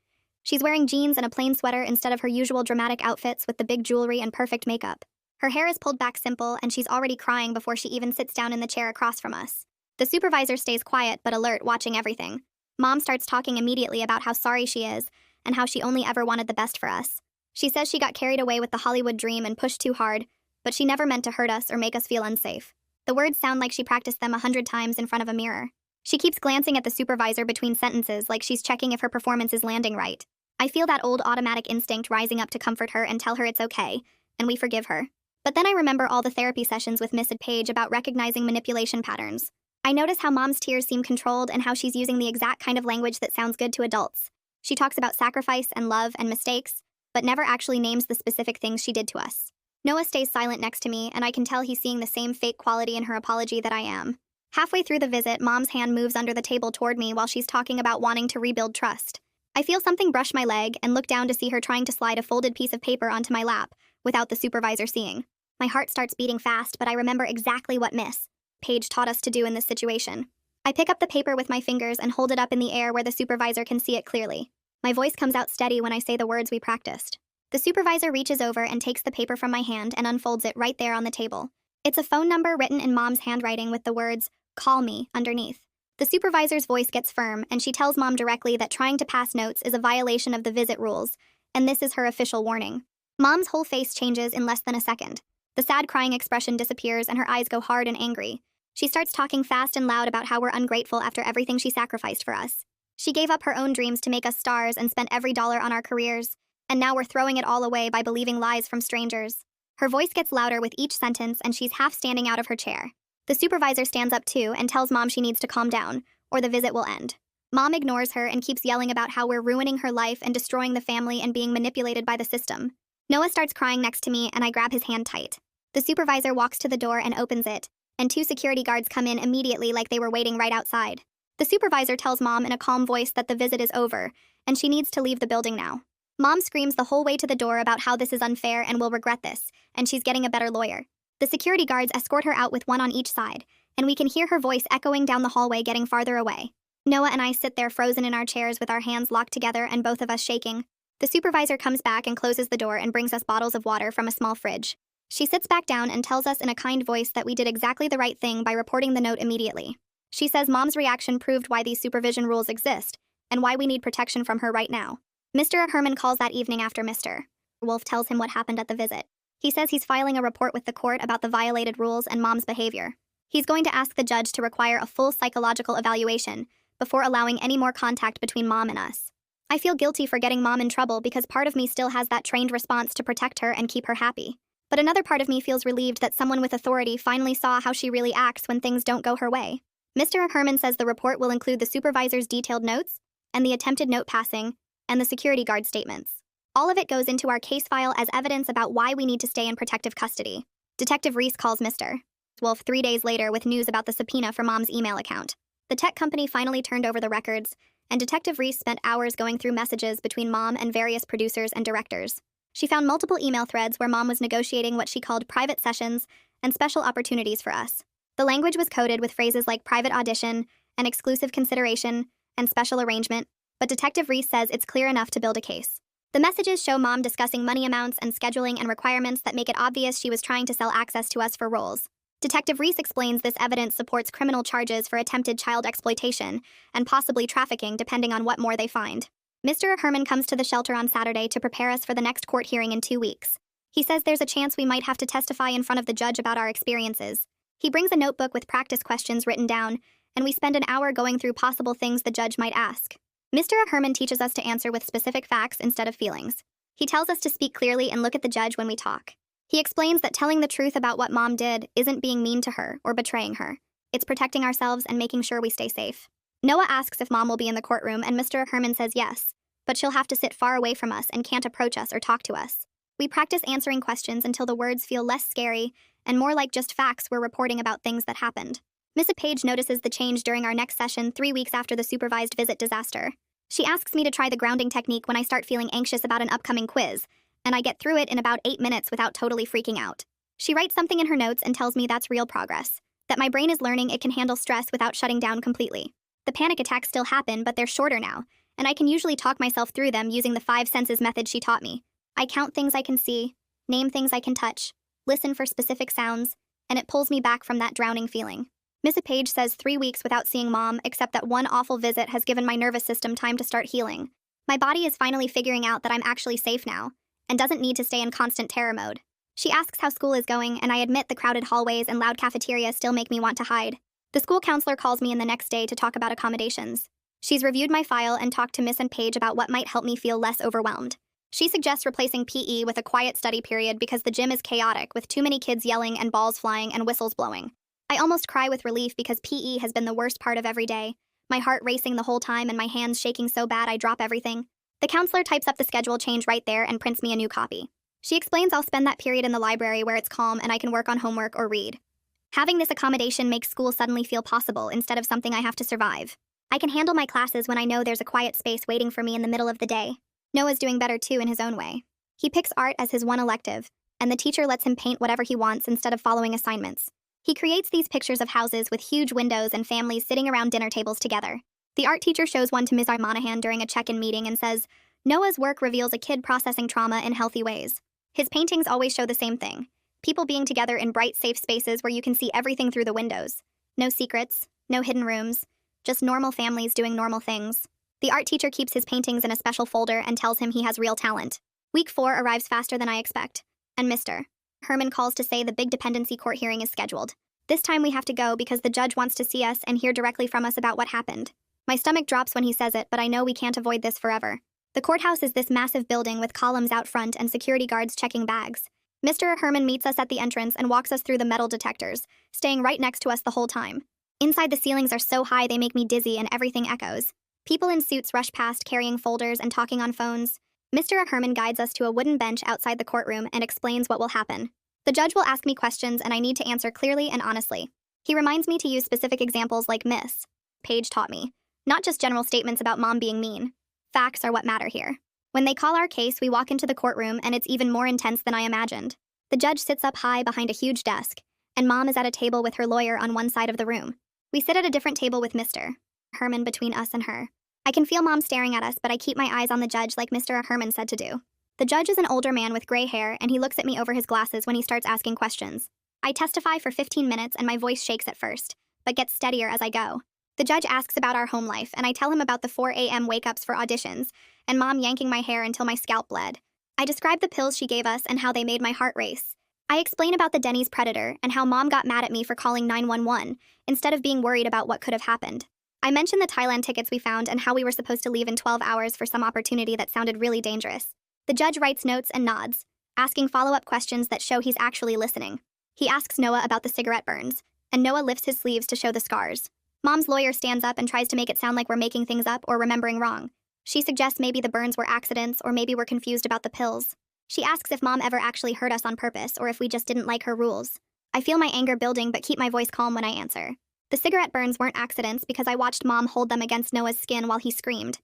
She's wearing jeans and a plain sweater instead of her usual dramatic outfits with the big jewelry and perfect makeup. Her hair is pulled back simple and she's already crying before she even sits down in the chair across from us. The supervisor stays quiet but alert, watching everything. Mom starts talking immediately about how sorry she is and how she only ever wanted the best for us. She says she got carried away with the Hollywood dream and pushed too hard, but she never meant to hurt us or make us feel unsafe. The words sound like she practiced them 100 times in front of a mirror. She keeps glancing at the supervisor between sentences like she's checking if her performance is landing right. I feel that old automatic instinct rising up to comfort her and tell her it's okay, and we forgive her. But then I remember all the therapy sessions with Miss Page about recognizing manipulation patterns. I notice how Mom's tears seem controlled and how she's using the exact kind of language that sounds good to adults. She talks about sacrifice and love and mistakes, but never actually names the specific things she did to us. Noah stays silent next to me, and I can tell he's seeing the same fake quality in her apology that I am. Halfway through the visit, Mom's hand moves under the table toward me while she's talking about wanting to rebuild trust. I feel something brush my leg and look down to see her trying to slide a folded piece of paper onto my lap without the supervisor seeing. My heart starts beating fast, but I remember exactly what Miss Page taught us to do in this situation. I pick up the paper with my fingers and hold it up in the air where the supervisor can see it clearly. My voice comes out steady when I say the words we practiced. The supervisor reaches over and takes the paper from my hand and unfolds it right there on the table. It's a phone number written in Mom's handwriting with the words, "Call me," underneath. The supervisor's voice gets firm, and she tells Mom directly that trying to pass notes is a violation of the visit rules, and this is her official warning. Mom's whole face changes in less than a second. The sad crying expression disappears and her eyes go hard and angry. She starts talking fast and loud about how we're ungrateful after everything she sacrificed for us. She gave up her own dreams to make us stars and spent every dollar on our careers, and now we're throwing it all away by believing lies from strangers. Her voice gets louder with each sentence and she's half standing out of her chair. The supervisor stands up too and tells Mom she needs to calm down, or the visit will end. Mom ignores her and keeps yelling about how we're ruining her life and destroying the family and being manipulated by the system. Noah starts crying next to me and I grab his hand tight. The supervisor walks to the door and opens it, and 2 security guards come in immediately like they were waiting right outside. The supervisor tells Mom in a calm voice that the visit is over, and she needs to leave the building now. Mom screams the whole way to the door about how this is unfair and will regret this, and she's getting a better lawyer. The security guards escort her out with one on each side, and we can hear her voice echoing down the hallway getting farther away. Noah and I sit there frozen in our chairs with our hands locked together and both of us shaking. The supervisor comes back and closes the door and brings us bottles of water from a small fridge. She sits back down and tells us in a kind voice that we did exactly the right thing by reporting the note immediately. She says Mom's reaction proved why these supervision rules exist, and why we need protection from her right now. Mr. Herman calls that evening after Mr. Wolf tells him what happened at the visit. He says he's filing a report with the court about the violated rules and Mom's behavior. He's going to ask the judge to require a full psychological evaluation before allowing any more contact between Mom and us. I feel guilty for getting Mom in trouble because part of me still has that trained response to protect her and keep her happy. But another part of me feels relieved that someone with authority finally saw how she really acts when things don't go her way. Mr. Herman says the report will include the supervisor's detailed notes, and the attempted note passing, and the security guard statements. All of it goes into our case file as evidence about why we need to stay in protective custody. Detective Reese calls Mr. Wolf 3 days later with news about the subpoena for Mom's email account. The tech company finally turned over the records, and Detective Reese spent hours going through messages between Mom and various producers and directors. She found multiple email threads where Mom was negotiating what she called private sessions and special opportunities for us. The language was coded with phrases like private audition, and exclusive consideration, and special arrangement, but Detective Reese says it's clear enough to build a case. The messages show Mom discussing money amounts and scheduling and requirements that make it obvious she was trying to sell access to us for roles. Detective Reese explains this evidence supports criminal charges for attempted child exploitation and possibly trafficking depending on what more they find. Mr. Herman comes to the shelter on Saturday to prepare us for the next court hearing in 2 weeks. He says there's a chance we might have to testify in front of the judge about our experiences. He brings a notebook with practice questions written down, and we spend an hour going through possible things the judge might ask. Mr. Herman teaches us to answer with specific facts instead of feelings. He tells us to speak clearly and look at the judge when we talk. He explains that telling the truth about what Mom did isn't being mean to her or betraying her. It's protecting ourselves and making sure we stay safe. Noah asks if Mom will be in the courtroom, and Mr. Herman says yes, but she'll have to sit far away from us and can't approach us or talk to us. We practice answering questions until the words feel less scary and more like just facts we're reporting about things that happened. Miss Page notices the change during our next session 3 weeks after the supervised visit disaster. She asks me to try the grounding technique when I start feeling anxious about an upcoming quiz, and I get through it in about 8 minutes without totally freaking out. She writes something in her notes and tells me that's real progress, that my brain is learning it can handle stress without shutting down completely. The panic attacks still happen, but they're shorter now, and I can usually talk myself through them using the 5 senses method she taught me. I count things I can see, name things I can touch, listen for specific sounds, and it pulls me back from that drowning feeling. Miss Page says 3 weeks without seeing Mom, except that one awful visit has given my nervous system time to start healing. My body is finally figuring out that I'm actually safe now, and doesn't need to stay in constant terror mode. She asks how school is going, and I admit the crowded hallways and loud cafeteria still make me want to hide. The school counselor calls me in the next day to talk about accommodations. She's reviewed my file and talked to Miss Page about what might help me feel less overwhelmed. She suggests replacing PE with a quiet study period because the gym is chaotic with too many kids yelling and balls flying and whistles blowing. I almost cry with relief because PE has been the worst part of every day, my heart racing the whole time and my hands shaking so bad I drop everything. The counselor types up the schedule change right there and prints me a new copy. She explains I'll spend that period in the library where it's calm and I can work on homework or read. Having this accommodation makes school suddenly feel possible instead of something I have to survive. I can handle my classes when I know there's a quiet space waiting for me in the middle of the day. Noah's doing better too in his own way. He picks art as his one elective, and the teacher lets him paint whatever he wants instead of following assignments. He creates these pictures of houses with huge windows and families sitting around dinner tables together. The art teacher shows one to Ms. Monahan during a check-in meeting and says, Noah's work reveals a kid processing trauma in healthy ways. His paintings always show the same thing. People being together in bright, safe spaces where you can see everything through the windows. No secrets, no hidden rooms, just normal families doing normal things. The art teacher keeps his paintings in a special folder and tells him he has real talent. Week 4 arrives faster than I expect, and Mr. Herman calls to say the big dependency court hearing is scheduled. This time we have to go because the judge wants to see us and hear directly from us about what happened. My stomach drops when he says it, but I know we can't avoid this forever. The courthouse is this massive building with columns out front and security guards checking bags. Mr. Herman meets us at the entrance and walks us through the metal detectors, staying right next to us the whole time. Inside, the ceilings are so high they make me dizzy and everything echoes. People in suits rush past carrying folders and talking on phones. Mr. Herman guides us to a wooden bench outside the courtroom and explains what will happen. The judge will ask me questions and I need to answer clearly and honestly. He reminds me to use specific examples like Miss Page taught me. Not just general statements about mom being mean. Facts are what matter here. When they call our case, we walk into the courtroom and it's even more intense than I imagined. The judge sits up high behind a huge desk, and mom is at a table with her lawyer on one side of the room. We sit at a different table with Mr. Herman between us and her. I can feel mom staring at us, but I keep my eyes on the judge like Mr. Herman said to do. The judge is an older man with gray hair, and he looks at me over his glasses when he starts asking questions. I testify for 15 minutes and my voice shakes at first, but gets steadier as I go. The judge asks about our home life, and I tell him about the 4 a.m. wake-ups for auditions, and mom yanking my hair until my scalp bled. I describe the pills she gave us and how they made my heart race. I explain about the Denny's predator and how mom got mad at me for calling 911 instead of being worried about what could have happened. I mention the Thailand tickets we found and how we were supposed to leave in 12 hours for some opportunity that sounded really dangerous. The judge writes notes and nods, asking follow-up questions that show he's actually listening. He asks Noah about the cigarette burns, and Noah lifts his sleeves to show the scars. Mom's lawyer stands up and tries to make it sound like we're making things up or remembering wrong. She suggests maybe the burns were accidents or maybe we're confused about the pills. She asks if mom ever actually hurt us on purpose or if we just didn't like her rules. I feel my anger building but keep my voice calm when I answer. The cigarette burns weren't accidents because I watched mom hold them against Noah's skin while he screamed.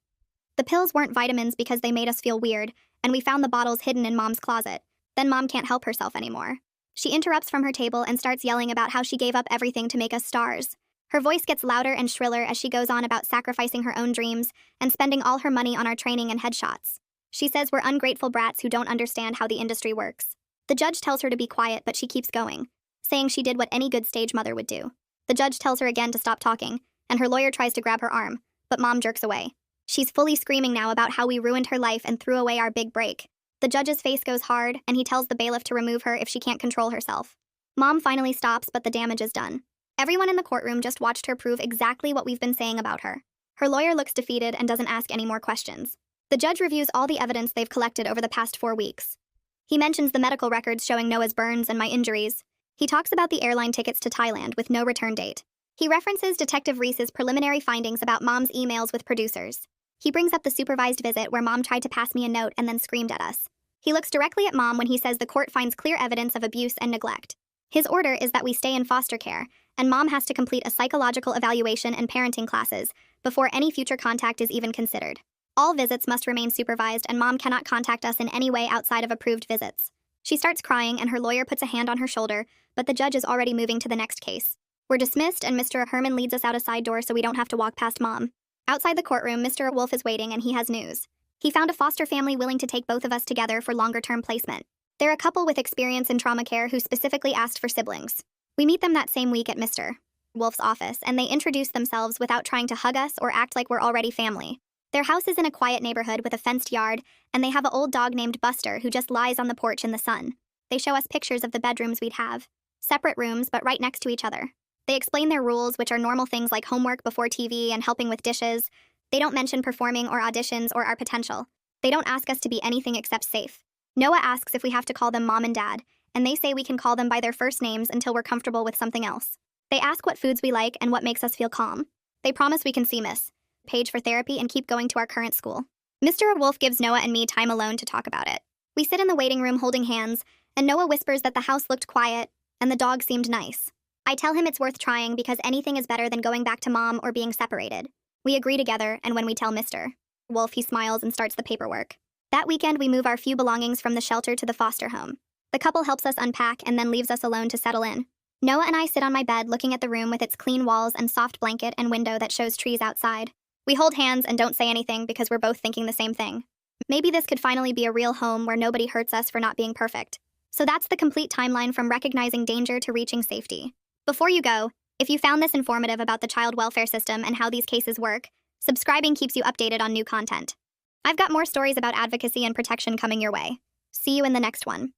The pills weren't vitamins because they made us feel weird, and we found the bottles hidden in mom's closet. Then mom can't help herself anymore. She interrupts from her table and starts yelling about how she gave up everything to make us stars. Her voice gets louder and shriller as she goes on about sacrificing her own dreams and spending all her money on our training and headshots. She says we're ungrateful brats who don't understand how the industry works. The judge tells her to be quiet, but she keeps going, saying she did what any good stage mother would do. The judge tells her again to stop talking, and her lawyer tries to grab her arm, but mom jerks away. She's fully screaming now about how we ruined her life and threw away our big break. The judge's face goes hard, and he tells the bailiff to remove her if she can't control herself. Mom finally stops, but the damage is done. Everyone in the courtroom just watched her prove exactly what we've been saying about her. Her lawyer looks defeated and doesn't ask any more questions. The judge reviews all the evidence they've collected over the past 4 weeks. He mentions the medical records showing Noah's burns and my injuries. He talks about the airline tickets to Thailand with no return date. He references Detective Reese's preliminary findings about mom's emails with producers. He brings up the supervised visit where mom tried to pass me a note and then screamed at us. He looks directly at mom when he says the court finds clear evidence of abuse and neglect. His order is that we stay in foster care, and mom has to complete a psychological evaluation and parenting classes before any future contact is even considered. All visits must remain supervised, and mom cannot contact us in any way outside of approved visits. She starts crying, and her lawyer puts a hand on her shoulder, but the judge is already moving to the next case. We're dismissed, and Mr. Herman leads us out a side door so we don't have to walk past mom. Outside the courtroom, Mr. Wolf is waiting, and he has news. He found a foster family willing to take both of us together for longer-term placement. They're a couple with experience in trauma care who specifically asked for siblings. We meet them that same week at Mr. Wolf's office, and they introduce themselves without trying to hug us or act like we're already family. Their house is in a quiet neighborhood with a fenced yard, and they have an old dog named Buster who just lies on the porch in the sun. They show us pictures of the bedrooms we'd have. Separate rooms, but right next to each other. They explain their rules, which are normal things like homework before TV and helping with dishes. They don't mention performing or auditions or our potential. They don't ask us to be anything except safe. Noah asks if we have to call them mom and dad, and they say we can call them by their first names until we're comfortable with something else. They ask what foods we like and what makes us feel calm. They promise we can see Miss Page for therapy and keep going to our current school. Mr. Wolf gives Noah and me time alone to talk about it. We sit in the waiting room holding hands, and Noah whispers that the house looked quiet, and the dog seemed nice. I tell him it's worth trying because anything is better than going back to mom or being separated. We agree together, and when we tell Mr. Wolf, he smiles and starts the paperwork. That weekend, we move our few belongings from the shelter to the foster home. The couple helps us unpack and then leaves us alone to settle in. Noah and I sit on my bed looking at the room with its clean walls and soft blanket and window that shows trees outside. We hold hands and don't say anything because we're both thinking the same thing. Maybe this could finally be a real home where nobody hurts us for not being perfect. So that's the complete timeline from recognizing danger to reaching safety. Before you go, if you found this informative about the child welfare system and how these cases work, subscribing keeps you updated on new content. I've got more stories about advocacy and protection coming your way. See you in the next one.